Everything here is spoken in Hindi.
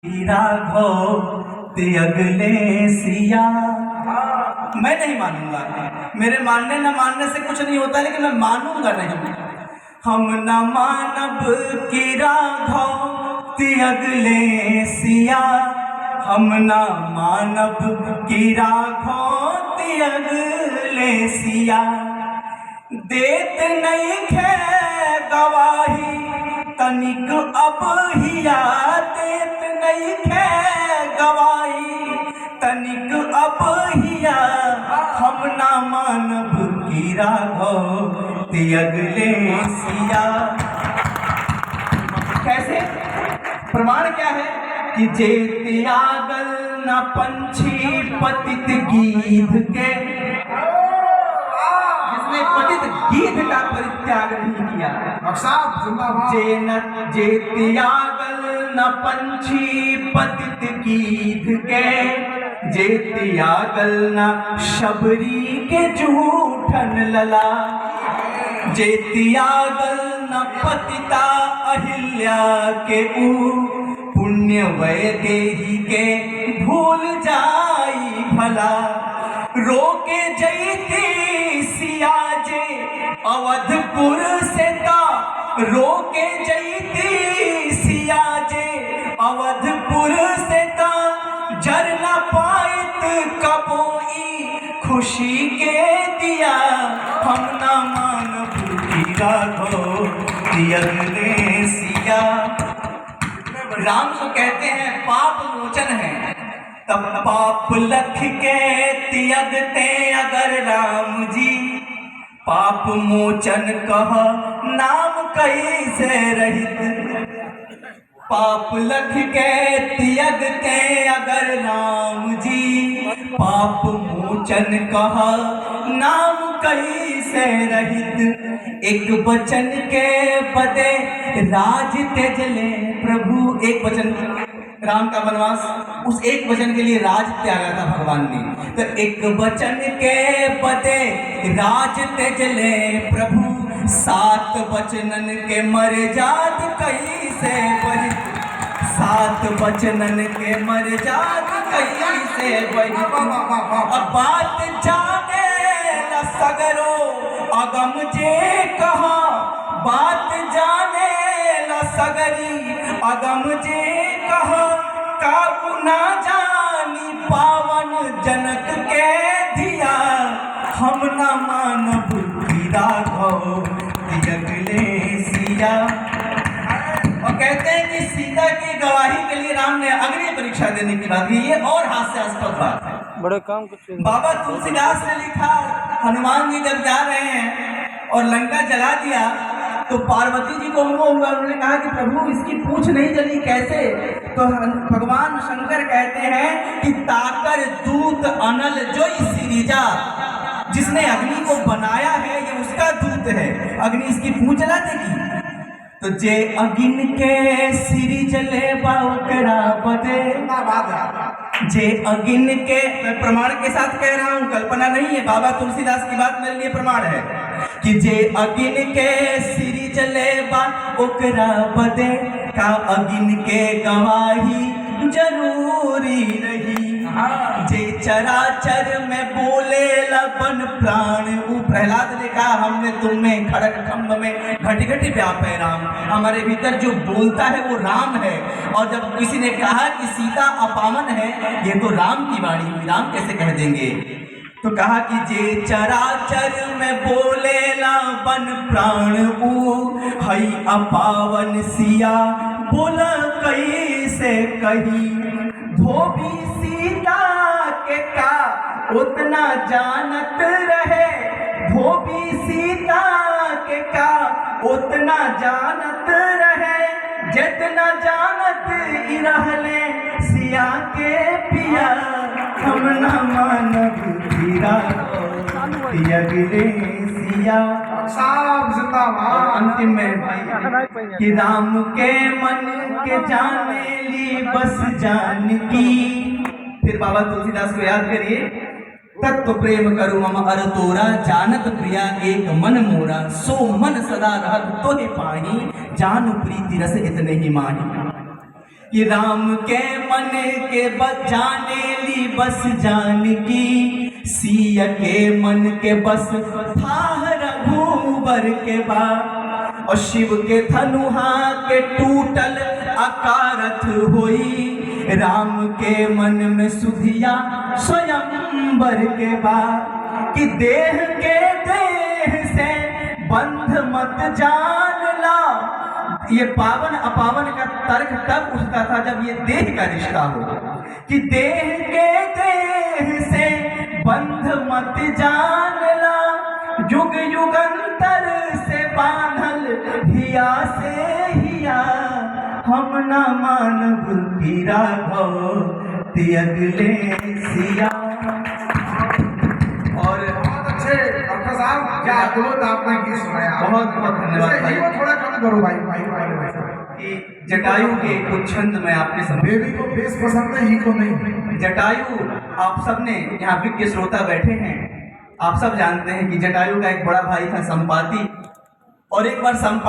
राघव ते अगले सिया। मैं नहीं मानूंगा, मेरे मानने न मानने से कुछ नहीं होता, लेकिन मैं मानूंगा नहीं। हम न मानब की राघव ते अगले सिया, हम न मानब की राघव ते अगले सिया। देत नहीं खे गवाही तनिक अब हिया, देत नहीं खे गवाही तनिक अब हिया। हम ना मानब की राघव ते अगले सिया। कैसे? प्रमाण क्या है कि जे त्यागल न पंछी पतित गीध के, जिसने पतित गीध का परित्याग नहीं किया। जे त्यागल न पंछी पतित गीध के, जे त्यागल न शबरी के झूठन लला, जे त्यागल न पतिता अहिल्या के ऊ, पुण्य वैदेही के भूल जाई भला। रोके जैती सिया जे अवधपुर से ता, रोके जैती सिया जे अवधपुर से ता, जर न पाइत कबोई खुशी के दिया। हम न मानब की राघव ते अगले सिया। राम को कहते हैं पाप मोचन है, तब पाप लख के त्यागते अगर राम जी, पाप मोचन कह नाम कैसे रहित। पाप लख के त्यागते अगर राम जी, पाप मोचन कह नाम कैसे रहित। एक वचन के बदे राज तेजले प्रभु, एक वचन, राम का वनवास, उस एक वचन के लिए राज त्यागा था भगवान ने। तो एक वचन के बदे राज तेजले प्रभु, सात वचनन के मर्याद कैसे बही। सात वचनन के मर्याद कैसे बही। अब बात जाने न सगरो अगम जे कहा, बात जाने न सगरी अगम जे कहा। काबू ना जानी पावन जनक के धिया, हम न मानब की राघव ते अगले सिया। और कहते हैं कि सीता की गवाही के लिए राम ने अग्नि परीक्षा देने की बात की। ये और हास्यास्पद बात है। बड़े काम कुछ बाबा तुलसीदास ने लिखा, हनुमान जी जब जा रहे हैं और लंका जला दिया, तो पार्वती जी को अनुभव हुआ। उन्होंने कहा कि प्रभु इसकी पूंछ नहीं जली कैसे? तो भगवान शंकर कहते हैं कि ताकर दूत अनल जोई सिरिजा, जिसने अग्नि को बनाया है ये उसका दूत है, अग्नि इसकी पूंछ जला देगी। तो जे अगिन के सिरी जले बाउकरा बदे, जे अगिन के, मैं प्रमाण के साथ कह रहा हूं, कल्पना नहीं है, बाबा तुलसीदास की बात मेरे लिए प्रमाण है कि जे अगिन के सिरी जले बा ओकरा बदे, का अगिन के गवाही जरूरी रही। जे चराचर में बोले लबन प्राण ऊ, प्रहलाद ने कहा हमने तुम में खड़ग खम्भ में घटी घटी व्याप है राम, हमारे भीतर जो बोलता है वो राम है। और जब किसी ने कहा कि सीता अपावन है, ये तो राम की वाणी हुई, राम कैसे कह देंगे? तो कहा कि जे चराचर में बोले लबन प्राण ऊ, हई अपावन सिया बोला कैसे कही। धोबी सीता के का उतना जानत रहे, धोबी सीता के का उतना जानत रहे, जितना जानत ही रहले सिया के पिया। हम न मानब की राघव ते अगले सिया। अंतिम में भाई कि राम के मन के जाने ली बस जान की। फिर बाबा तुलसीदास को याद करिए, तत्व प्रेम करू मम अर तोरा, जानत प्रिया एक मन मोरा, सो मन सदा रहत तोहे पाही, जानु प्रीति रस इतने ही माही। कि राम के मन के जाने ली बस जान की, सिया के मन के बस था रघुबर के बाद। और शिव के धनुहा के टूटल अकारथ होई, राम के मन में सुधिया स्वयंवर के बाद। कि देह के देह से बंध मत जान ला। ये पावन अपावन का तर्क तब उठता था जब ये देह का रिश्ता हो, कि देह के देह से बंध मत जान ला, युग युगंतर से बांधल हिया से हिया, हम न मानव की राघव त्याग ले सिया। और बहुत अच्छे डॉक्टर साहब, क्या अद्भुत आपने गीत सुनाया। बहुत बहुत धन्यवाद भाई। थोड़ा कम करो भाई भाई भाई भाई। कि जटायु के कुछ छंद में आपने समझे। बेबी को बेस पसंद है, ही को नहीं। जटायु, आप सब ने यहाँ विज्ञ श्रोता बैठे हैं, आप सब जानते हैं कि जटायु का एक बड़ा भाई था संपाति। और एक बार संपाति